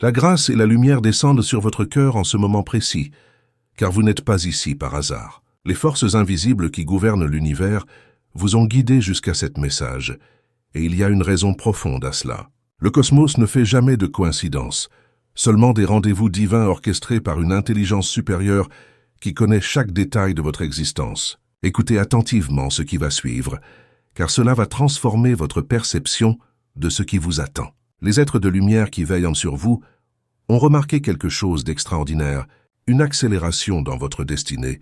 La grâce et la lumière descendent sur votre cœur en ce moment précis, car vous n'êtes pas ici par hasard. Les forces invisibles qui gouvernent l'univers vous ont guidé jusqu'à cet message, et il y a une raison profonde à cela. Le cosmos ne fait jamais de coïncidences, seulement des rendez-vous divins orchestrés par une intelligence supérieure qui connaît chaque détail de votre existence. Écoutez attentivement ce qui va suivre, car cela va transformer votre perception de ce qui vous attend. Les êtres de lumière qui veillent sur vous ont remarqué quelque chose d'extraordinaire, une accélération dans votre destinée,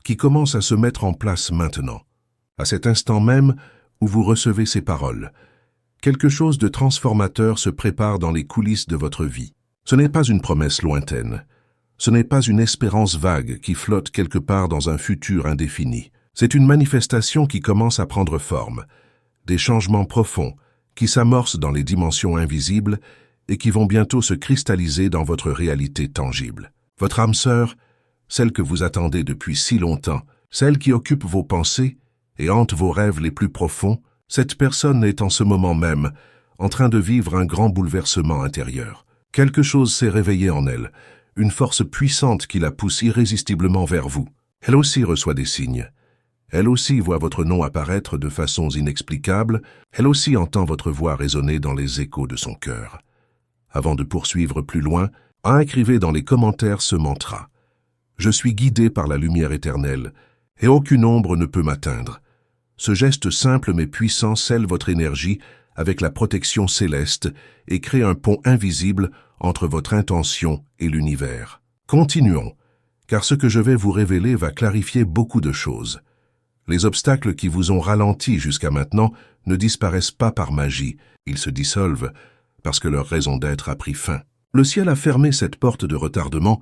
qui commence à se mettre en place maintenant. À cet instant même où vous recevez ces paroles, quelque chose de transformateur se prépare dans les coulisses de votre vie. Ce n'est pas une promesse lointaine. Ce n'est pas une espérance vague qui flotte quelque part dans un futur indéfini. C'est une manifestation qui commence à prendre forme, des changements profonds qui s'amorcent dans les dimensions invisibles et qui vont bientôt se cristalliser dans votre réalité tangible. Votre âme sœur, celle que vous attendez depuis si longtemps, celle qui occupe vos pensées et hante vos rêves les plus profonds, cette personne est en ce moment même en train de vivre un grand bouleversement intérieur. Quelque chose s'est réveillé en elle, une force puissante qui la pousse irrésistiblement vers vous. Elle aussi reçoit des signes. Elle aussi voit votre nom apparaître de façons inexplicables. Elle aussi entend votre voix résonner dans les échos de son cœur. Avant de poursuivre plus loin, écrivez dans les commentaires ce mantra. Je suis guidé par la lumière éternelle, et aucune ombre ne peut m'atteindre. Ce geste simple mais puissant scelle votre énergie avec la protection céleste et crée un pont invisible entre votre intention et l'univers. Continuons, car ce que je vais vous révéler va clarifier beaucoup de choses. Les obstacles qui vous ont ralenti jusqu'à maintenant ne disparaissent pas par magie, ils se dissolvent parce que leur raison d'être a pris fin. Le ciel a fermé cette porte de retardement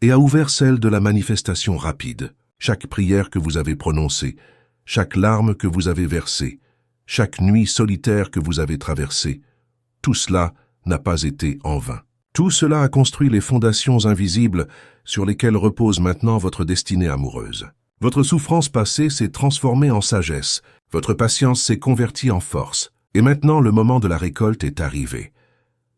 et a ouvert celle de la manifestation rapide. Chaque prière que vous avez prononcée, chaque larme que vous avez versée, chaque nuit solitaire que vous avez traversée, tout cela n'a pas été en vain. Tout cela a construit les fondations invisibles sur lesquelles repose maintenant votre destinée amoureuse. Votre souffrance passée s'est transformée en sagesse, votre patience s'est convertie en force, et maintenant le moment de la récolte est arrivé.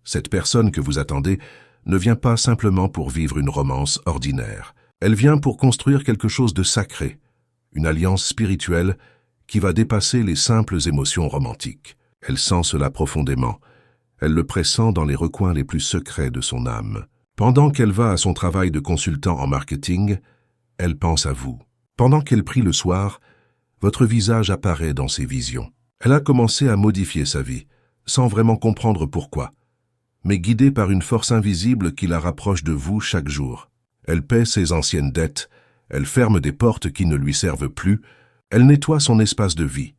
Cette personne que vous attendez ne vient pas simplement pour vivre une romance ordinaire. Elle vient pour construire quelque chose de sacré, une alliance spirituelle qui va dépasser les simples émotions romantiques. Elle sent cela profondément. Elle le pressent dans les recoins les plus secrets de son âme. Pendant qu'elle va à son travail de consultant en marketing, elle pense à vous. Pendant qu'elle prie le soir, votre visage apparaît dans ses visions. Elle a commencé à modifier sa vie, sans vraiment comprendre pourquoi, mais guidée par une force invisible qui la rapproche de vous chaque jour. Elle paie ses anciennes dettes, elle ferme des portes qui ne lui servent plus, elle nettoie son espace de vie.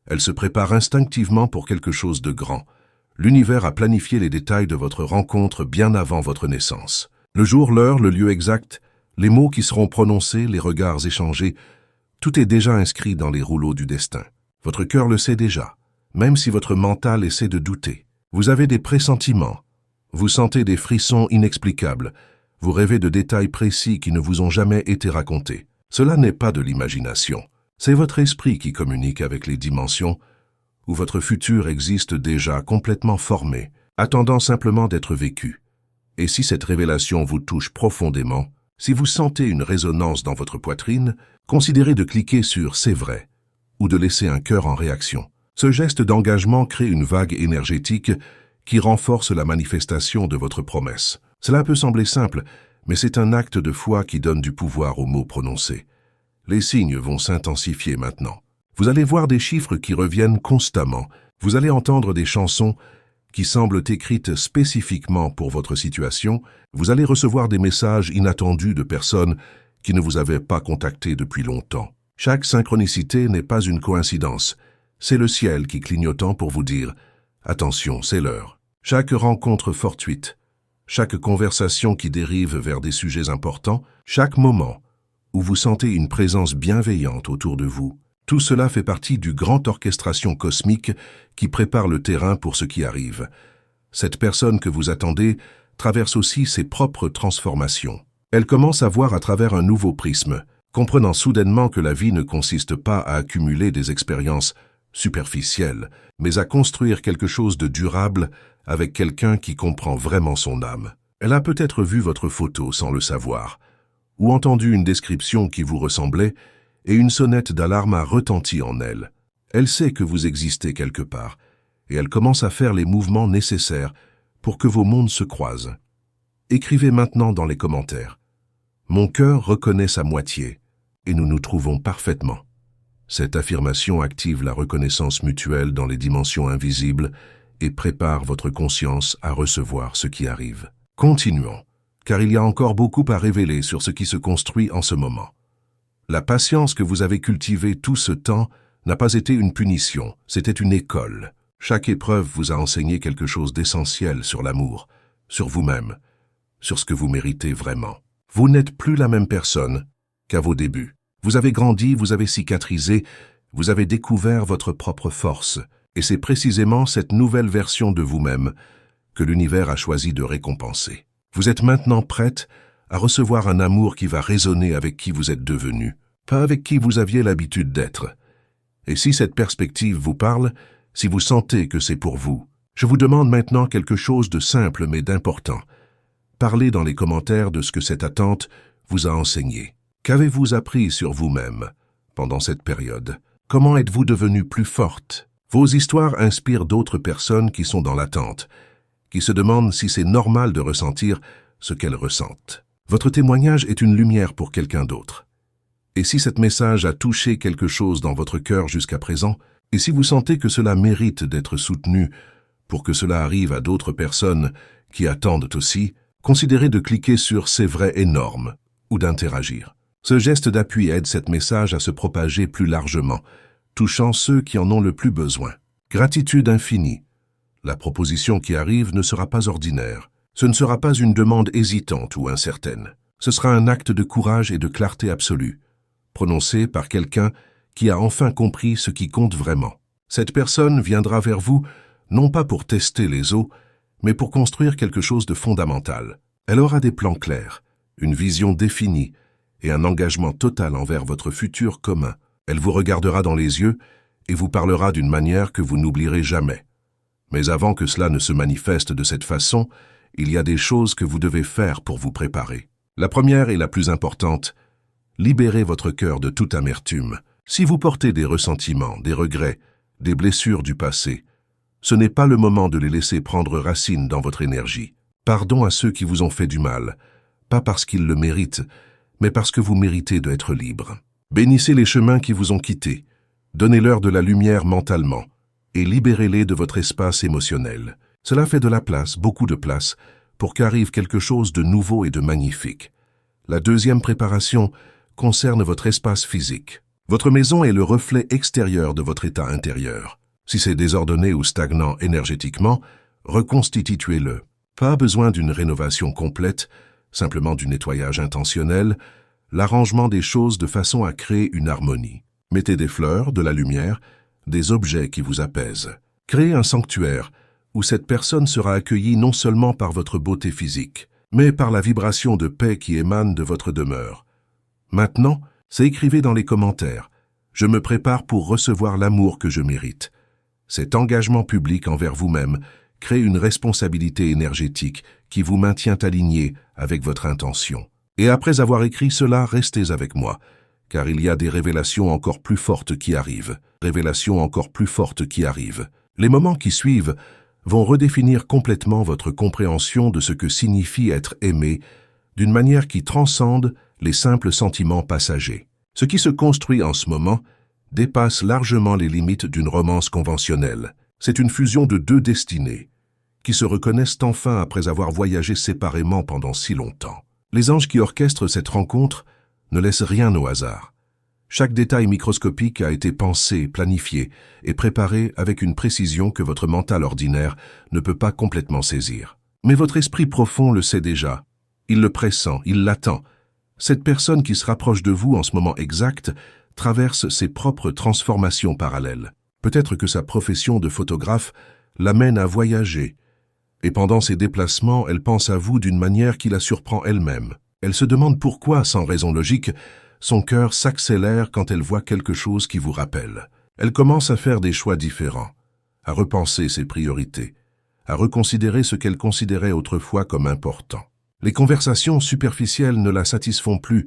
Elle se prépare instinctivement pour quelque chose de grand. L'univers a planifié les détails de votre rencontre bien avant votre naissance. Le jour, l'heure, le lieu exact, les mots qui seront prononcés, les regards échangés, tout est déjà inscrit dans les rouleaux du destin. Votre cœur le sait déjà, même si votre mental essaie de douter. Vous avez des pressentiments, vous sentez des frissons inexplicables, vous rêvez de détails précis qui ne vous ont jamais été racontés. Cela n'est pas de l'imagination, c'est votre esprit qui communique avec les dimensions où votre futur existe déjà complètement formé, attendant simplement d'être vécu. Et si cette révélation vous touche profondément, si vous sentez une résonance dans votre poitrine, considérez de cliquer sur « C'est vrai » ou de laisser un cœur en réaction. Ce geste d'engagement crée une vague énergétique qui renforce la manifestation de votre promesse. Cela peut sembler simple, mais c'est un acte de foi qui donne du pouvoir aux mots prononcés. Les signes vont s'intensifier maintenant. Vous allez voir des chiffres qui reviennent constamment. Vous allez entendre des chansons qui semblent écrites spécifiquement pour votre situation. Vous allez recevoir des messages inattendus de personnes qui ne vous avaient pas contacté depuis longtemps. Chaque synchronicité n'est pas une coïncidence. C'est le ciel qui clignotant pour vous dire « Attention, c'est l'heure ». Chaque rencontre fortuite, chaque conversation qui dérive vers des sujets importants, chaque moment où vous sentez une présence bienveillante autour de vous, tout cela fait partie du grand orchestration cosmique qui prépare le terrain pour ce qui arrive. Cette personne que vous attendez traverse aussi ses propres transformations. Elle commence à voir à travers un nouveau prisme, comprenant soudainement que la vie ne consiste pas à accumuler des expériences superficielles, mais à construire quelque chose de durable avec quelqu'un qui comprend vraiment son âme. Elle a peut-être vu votre photo sans le savoir, ou entendu une description qui vous ressemblait, et une sonnette d'alarme a retenti en elle. Elle sait que vous existez quelque part, et elle commence à faire les mouvements nécessaires pour que vos mondes se croisent. Écrivez maintenant dans les commentaires. Mon cœur reconnaît sa moitié, et nous nous trouvons parfaitement. Cette affirmation active la reconnaissance mutuelle dans les dimensions invisibles et prépare votre conscience à recevoir ce qui arrive. Continuons, car il y a encore beaucoup à révéler sur ce qui se construit en ce moment. La patience que vous avez cultivée tout ce temps n'a pas été une punition, c'était une école. Chaque épreuve vous a enseigné quelque chose d'essentiel sur l'amour, sur vous-même, sur ce que vous méritez vraiment. Vous n'êtes plus la même personne qu'à vos débuts. Vous avez grandi, vous avez cicatrisé, vous avez découvert votre propre force. Et c'est précisément cette nouvelle version de vous-même que l'univers a choisi de récompenser. Vous êtes maintenant prête à recevoir un amour qui va résonner avec qui vous êtes devenu, pas avec qui vous aviez l'habitude d'être. Et si cette perspective vous parle, si vous sentez que c'est pour vous, je vous demande maintenant quelque chose de simple mais d'important. Parlez dans les commentaires de ce que cette attente vous a enseigné. Qu'avez-vous appris sur vous-même pendant cette période? Comment êtes-vous devenue plus forte? Vos histoires inspirent d'autres personnes qui sont dans l'attente, qui se demandent si c'est normal de ressentir ce qu'elles ressentent. Votre témoignage est une lumière pour quelqu'un d'autre. Et si cet message a touché quelque chose dans votre cœur jusqu'à présent, et si vous sentez que cela mérite d'être soutenu pour que cela arrive à d'autres personnes qui attendent aussi, considérez de cliquer sur « C'est vrai énorme » ou d'interagir. Ce geste d'appui aide cet message à se propager plus largement, touchant ceux qui en ont le plus besoin. Gratitude infinie. La proposition qui arrive ne sera pas ordinaire. Ce ne sera pas une demande hésitante ou incertaine. Ce sera un acte de courage et de clarté absolue, prononcé par quelqu'un qui a enfin compris ce qui compte vraiment. Cette personne viendra vers vous, non pas pour tester les eaux, mais pour construire quelque chose de fondamental. Elle aura des plans clairs, une vision définie et un engagement total envers votre futur commun. Elle vous regardera dans les yeux et vous parlera d'une manière que vous n'oublierez jamais. Mais avant que cela ne se manifeste de cette façon, il y a des choses que vous devez faire pour vous préparer. La première et la plus importante, libérez votre cœur de toute amertume. Si vous portez des ressentiments, des regrets, des blessures du passé, ce n'est pas le moment de les laisser prendre racine dans votre énergie. Pardon à ceux qui vous ont fait du mal, pas parce qu'ils le méritent, mais parce que vous méritez d'être libre. Bénissez les chemins qui vous ont quittés, donnez-leur de la lumière mentalement, et libérez-les de votre espace émotionnel. Cela fait de la place, beaucoup de place, pour qu'arrive quelque chose de nouveau et de magnifique. La deuxième préparation concerne votre espace physique. Votre maison est le reflet extérieur de votre état intérieur. Si c'est désordonné ou stagnant énergétiquement, reconstituez-le. Pas besoin d'une rénovation complète, simplement du nettoyage intentionnel, l'arrangement des choses de façon à créer une harmonie. Mettez des fleurs, de la lumière, des objets qui vous apaisent. Créez un sanctuaire où cette personne sera accueillie non seulement par votre beauté physique, mais par la vibration de paix qui émane de votre demeure. Maintenant, écrivez dans les commentaires « Je me prépare pour recevoir l'amour que je mérite ». Cet engagement public envers vous-même crée une responsabilité énergétique qui vous maintient aligné avec votre intention. Et après avoir écrit cela, restez avec moi, car il y a des révélations encore plus fortes qui arrivent. Révélations encore plus fortes qui arrivent. Les moments qui suivent vont redéfinir complètement votre compréhension de ce que signifie être aimé d'une manière qui transcende les simples sentiments passagers. Ce qui se construit en ce moment dépasse largement les limites d'une romance conventionnelle. C'est une fusion de deux destinées, qui se reconnaissent enfin après avoir voyagé séparément pendant si longtemps. Les anges qui orchestrent cette rencontre ne laissent rien au hasard. Chaque détail microscopique a été pensé, planifié et préparé avec une précision que votre mental ordinaire ne peut pas complètement saisir. Mais votre esprit profond le sait déjà. Il le pressent, il l'attend. Cette personne qui se rapproche de vous en ce moment exact traverse ses propres transformations parallèles. Peut-être que sa profession de photographe l'amène à voyager. Et pendant ses déplacements, elle pense à vous d'une manière qui la surprend elle-même. Elle se demande pourquoi, sans raison logique, son cœur s'accélère quand elle voit quelque chose qui vous rappelle. Elle commence à faire des choix différents, à repenser ses priorités, à reconsidérer ce qu'elle considérait autrefois comme important. Les conversations superficielles ne la satisfont plus.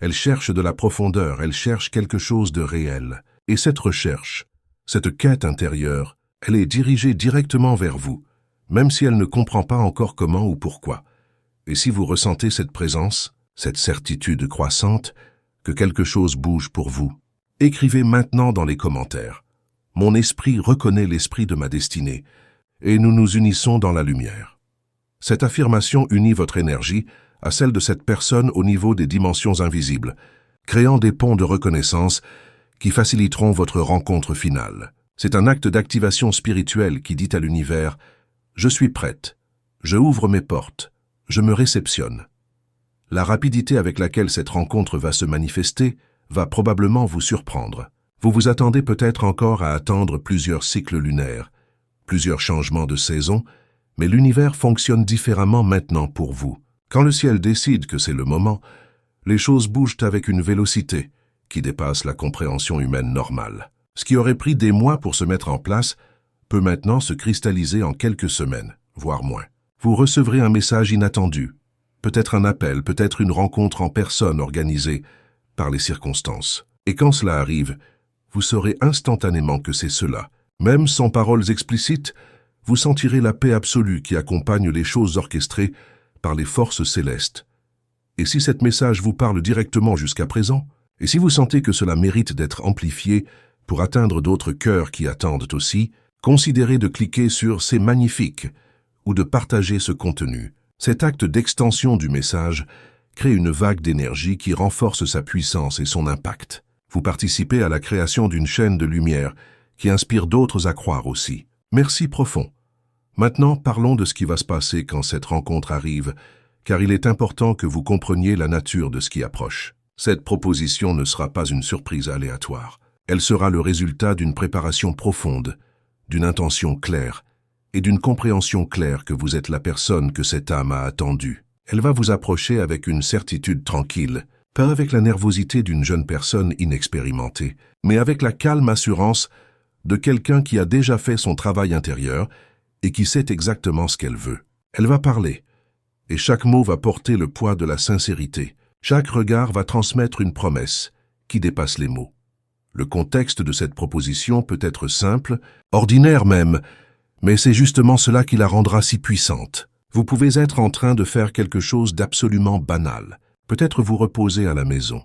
Elle cherche de la profondeur, elle cherche quelque chose de réel. Et cette recherche, cette quête intérieure, elle est dirigée directement vers vous, même si elle ne comprend pas encore comment ou pourquoi. Et si vous ressentez cette présence, cette certitude croissante, que quelque chose bouge pour vous, écrivez maintenant dans les commentaires. Mon esprit reconnaît l'esprit de ma destinée, et nous nous unissons dans la lumière. Cette affirmation unit votre énergie à celle de cette personne au niveau des dimensions invisibles, créant des ponts de reconnaissance qui faciliteront votre rencontre finale. C'est un acte d'activation spirituelle qui dit à l'univers « Je suis prête, je ouvre mes portes, je me réceptionne ». La rapidité avec laquelle cette rencontre va se manifester va probablement vous surprendre. Vous vous attendez peut-être encore à attendre plusieurs cycles lunaires, plusieurs changements de saison, mais l'univers fonctionne différemment maintenant pour vous. Quand le ciel décide que c'est le moment, les choses bougent avec une vélocité qui dépasse la compréhension humaine normale. Ce qui aurait pris des mois pour se mettre en place peut maintenant se cristalliser en quelques semaines, voire moins. Vous recevrez un message inattendu, peut-être un appel, peut-être une rencontre en personne organisée par les circonstances. Et quand cela arrive, vous saurez instantanément que c'est cela. Même sans paroles explicites, vous sentirez la paix absolue qui accompagne les choses orchestrées par les forces célestes. Et si cet message vous parle directement jusqu'à présent, et si vous sentez que cela mérite d'être amplifié pour atteindre d'autres cœurs qui attendent aussi, considérez de cliquer sur « C'est magnifique » ou de partager ce contenu. Cet acte d'extension du message crée une vague d'énergie qui renforce sa puissance et son impact. Vous participez à la création d'une chaîne de lumière qui inspire d'autres à croire aussi. Merci profond. Maintenant, parlons de ce qui va se passer quand cette rencontre arrive, car il est important que vous compreniez la nature de ce qui approche. Cette proposition ne sera pas une surprise aléatoire. Elle sera le résultat d'une préparation profonde, d'une intention claire et d'une compréhension claire que vous êtes la personne que cette âme a attendue. Elle va vous approcher avec une certitude tranquille, pas avec la nervosité d'une jeune personne inexpérimentée, mais avec la calme assurance de quelqu'un qui a déjà fait son travail intérieur et qui sait exactement ce qu'elle veut. Elle va parler, et chaque mot va porter le poids de la sincérité. Chaque regard va transmettre une promesse qui dépasse les mots. Le contexte de cette proposition peut être simple, ordinaire même, mais c'est justement cela qui la rendra si puissante. Vous pouvez être en train de faire quelque chose d'absolument banal, peut-être vous reposer à la maison,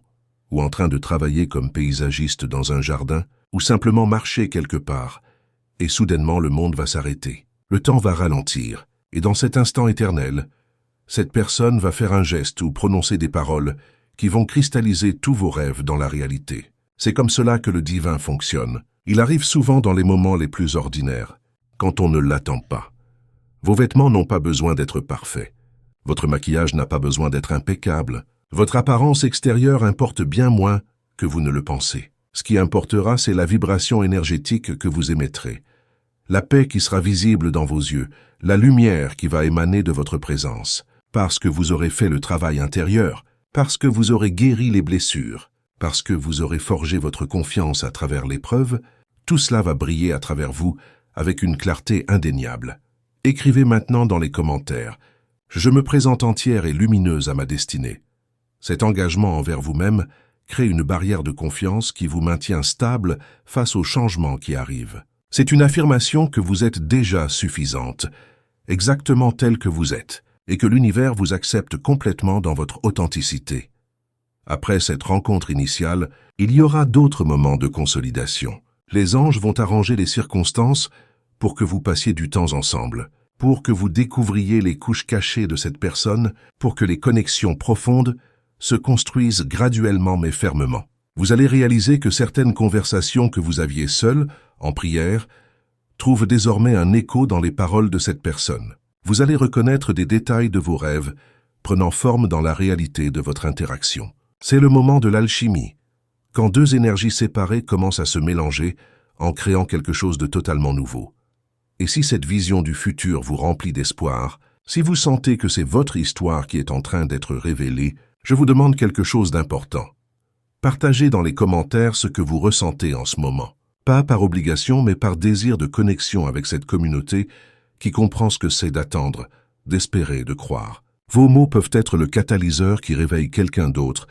ou en train de travailler comme paysagiste dans un jardin, ou simplement marcher quelque part, et soudainement le monde va s'arrêter. Le temps va ralentir, et dans cet instant éternel, cette personne va faire un geste ou prononcer des paroles qui vont cristalliser tous vos rêves dans la réalité. C'est comme cela que le divin fonctionne. Il arrive souvent dans les moments les plus ordinaires, quand on ne l'attend pas. Vos vêtements n'ont pas besoin d'être parfaits. Votre maquillage n'a pas besoin d'être impeccable. Votre apparence extérieure importe bien moins que vous ne le pensez. Ce qui importera, c'est la vibration énergétique que vous émettrez, la paix qui sera visible dans vos yeux, la lumière qui va émaner de votre présence, parce que vous aurez fait le travail intérieur, parce que vous aurez guéri les blessures, parce que vous aurez forgé votre confiance à travers l'épreuve, tout cela va briller à travers vous avec une clarté indéniable. Écrivez maintenant dans les commentaires « Je me présente entière et lumineuse à ma destinée ». Cet engagement envers vous-même crée une barrière de confiance qui vous maintient stable face aux changements qui arrivent. C'est une affirmation que vous êtes déjà suffisante, exactement telle que vous êtes, et que l'univers vous accepte complètement dans votre authenticité. Après cette rencontre initiale, il y aura d'autres moments de consolidation. Les anges vont arranger les circonstances pour que vous passiez du temps ensemble, pour que vous découvriez les couches cachées de cette personne, pour que les connexions profondes se construisent graduellement mais fermement. Vous allez réaliser que certaines conversations que vous aviez seules, en prière, trouvent désormais un écho dans les paroles de cette personne. Vous allez reconnaître des détails de vos rêves, prenant forme dans la réalité de votre interaction. C'est le moment de l'alchimie, quand deux énergies séparées commencent à se mélanger en créant quelque chose de totalement nouveau. Et si cette vision du futur vous remplit d'espoir, si vous sentez que c'est votre histoire qui est en train d'être révélée, je vous demande quelque chose d'important. Partagez dans les commentaires ce que vous ressentez en ce moment. Pas par obligation, mais par désir de connexion avec cette communauté qui comprend ce que c'est d'attendre, d'espérer, de croire. Vos mots peuvent être le catalyseur qui réveille quelqu'un d'autre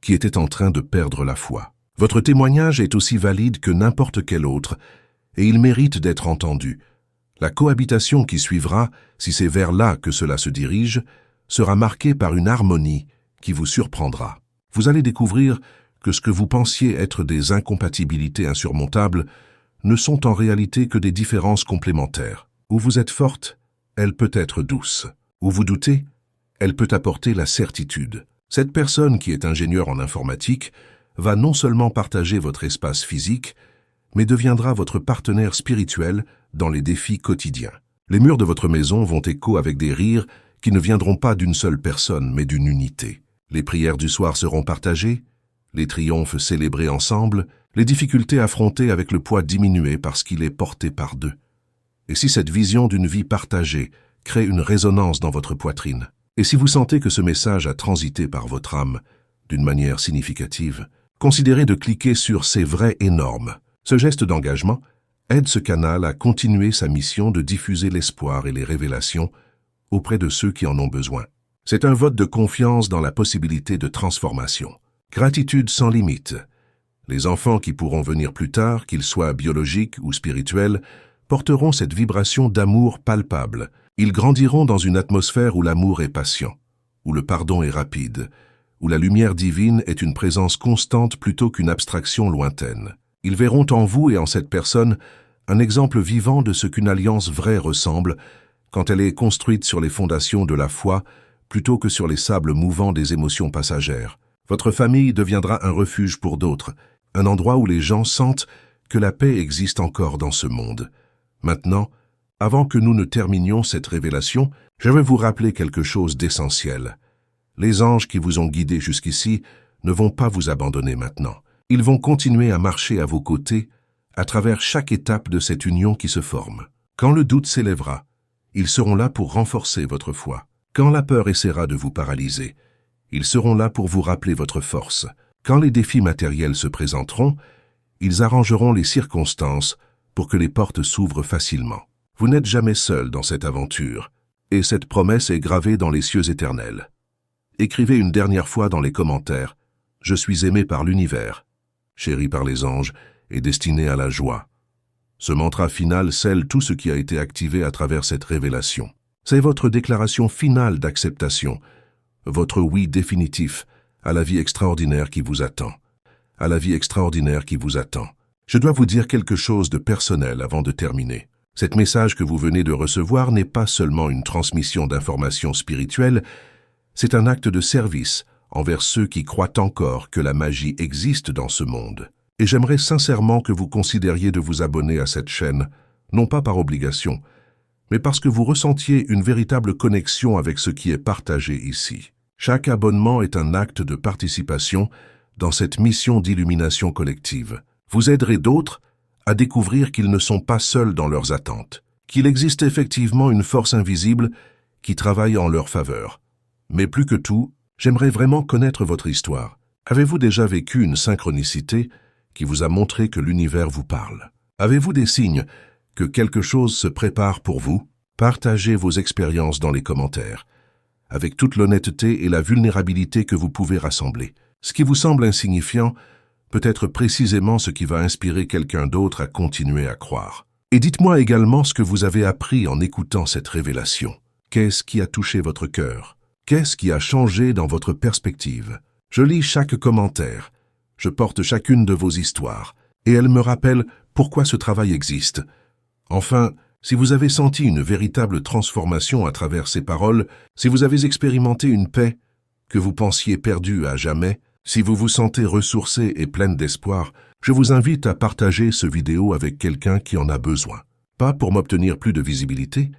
qui était en train de perdre la foi. Votre témoignage est aussi valide que n'importe quel autre, et il mérite d'être entendu. La cohabitation qui suivra, si c'est vers là que cela se dirige, sera marquée par une harmonie qui vous surprendra. Vous allez découvrir que ce que vous pensiez être des incompatibilités insurmontables ne sont en réalité que des différences complémentaires. Où vous êtes forte, elle peut être douce. Où vous doutez, elle peut apporter la certitude. Cette personne qui est ingénieure en informatique va non seulement partager votre espace physique, mais deviendra votre partenaire spirituel dans les défis quotidiens. Les murs de votre maison vont écho avec des rires qui ne viendront pas d'une seule personne, mais d'une unité. Les prières du soir seront partagées, les triomphes célébrés ensemble, les difficultés affrontées avec le poids diminué parce qu'il est porté par deux. Et si cette vision d'une vie partagée crée une résonance dans votre poitrine, et si vous sentez que ce message a transité par votre âme d'une manière significative, considérez de cliquer sur « C'est vrai énorme ». Ce geste d'engagement aide ce canal à continuer sa mission de diffuser l'espoir et les révélations auprès de ceux qui en ont besoin. C'est un vote de confiance dans la possibilité de transformation. Gratitude sans limite. Les enfants qui pourront venir plus tard, qu'ils soient biologiques ou spirituels, porteront cette vibration d'amour palpable. Ils grandiront dans une atmosphère où l'amour est patient, où le pardon est rapide, où la lumière divine est une présence constante plutôt qu'une abstraction lointaine. Ils verront en vous et en cette personne un exemple vivant de ce qu'une alliance vraie ressemble quand elle est construite sur les fondations de la foi plutôt que sur les sables mouvants des émotions passagères. Votre famille deviendra un refuge pour d'autres, un endroit où les gens sentent que la paix existe encore dans ce monde. Maintenant, avant que nous ne terminions cette révélation, je vais vous rappeler quelque chose d'essentiel. Les anges qui vous ont guidés jusqu'ici ne vont pas vous abandonner maintenant. Ils vont continuer à marcher à vos côtés à travers chaque étape de cette union qui se forme. Quand le doute s'élèvera, ils seront là pour renforcer votre foi. Quand la peur essaiera de vous paralyser, ils seront là pour vous rappeler votre force. Quand les défis matériels se présenteront, ils arrangeront les circonstances pour que les portes s'ouvrent facilement. Vous n'êtes jamais seul dans cette aventure, et cette promesse est gravée dans les cieux éternels. Écrivez une dernière fois dans les commentaires « Je suis aimé par l'univers, chéri par les anges et destiné à la joie ». Ce mantra final scelle tout ce qui a été activé à travers cette révélation. C'est votre déclaration finale d'acceptation, votre oui définitif à la vie extraordinaire qui vous attend. À la vie extraordinaire qui vous attend. Je dois vous dire quelque chose de personnel avant de terminer. Cet message que vous venez de recevoir n'est pas seulement une transmission d'informations spirituelles, c'est un acte de service envers ceux qui croient encore que la magie existe dans ce monde. Et j'aimerais sincèrement que vous considériez de vous abonner à cette chaîne, non pas par obligation, mais parce que vous ressentiez une véritable connexion avec ce qui est partagé ici. Chaque abonnement est un acte de participation dans cette mission d'illumination collective. Vous aiderez d'autres à découvrir qu'ils ne sont pas seuls dans leurs attentes, qu'il existe effectivement une force invisible qui travaille en leur faveur. Mais plus que tout, j'aimerais vraiment connaître votre histoire. Avez-vous déjà vécu une synchronicité qui vous a montré que l'univers vous parle? Avez-vous des signes que quelque chose se prépare pour vous? Partagez vos expériences dans les commentaires, avec toute l'honnêteté et la vulnérabilité que vous pouvez rassembler. Ce qui vous semble insignifiant peut être précisément ce qui va inspirer quelqu'un d'autre à continuer à croire. Et dites-moi également ce que vous avez appris en écoutant cette révélation. Qu'est-ce qui a touché votre cœur? Qu'est-ce qui a changé dans votre perspective? Je lis chaque commentaire, je porte chacune de vos histoires, et elles me rappellent pourquoi ce travail existe. Enfin, si vous avez senti une véritable transformation à travers ces paroles, si vous avez expérimenté une paix que vous pensiez perdue à jamais, si vous vous sentez ressourcé et pleine d'espoir, je vous invite à partager ce vidéo avec quelqu'un qui en a besoin. Pas pour m'obtenir plus de visibilité,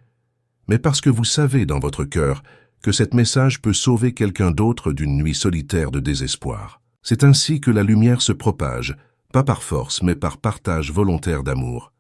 mais parce que vous savez dans votre cœur que cet message peut sauver quelqu'un d'autre d'une nuit solitaire de désespoir. C'est ainsi que la lumière se propage, pas par force, mais par partage volontaire d'amour.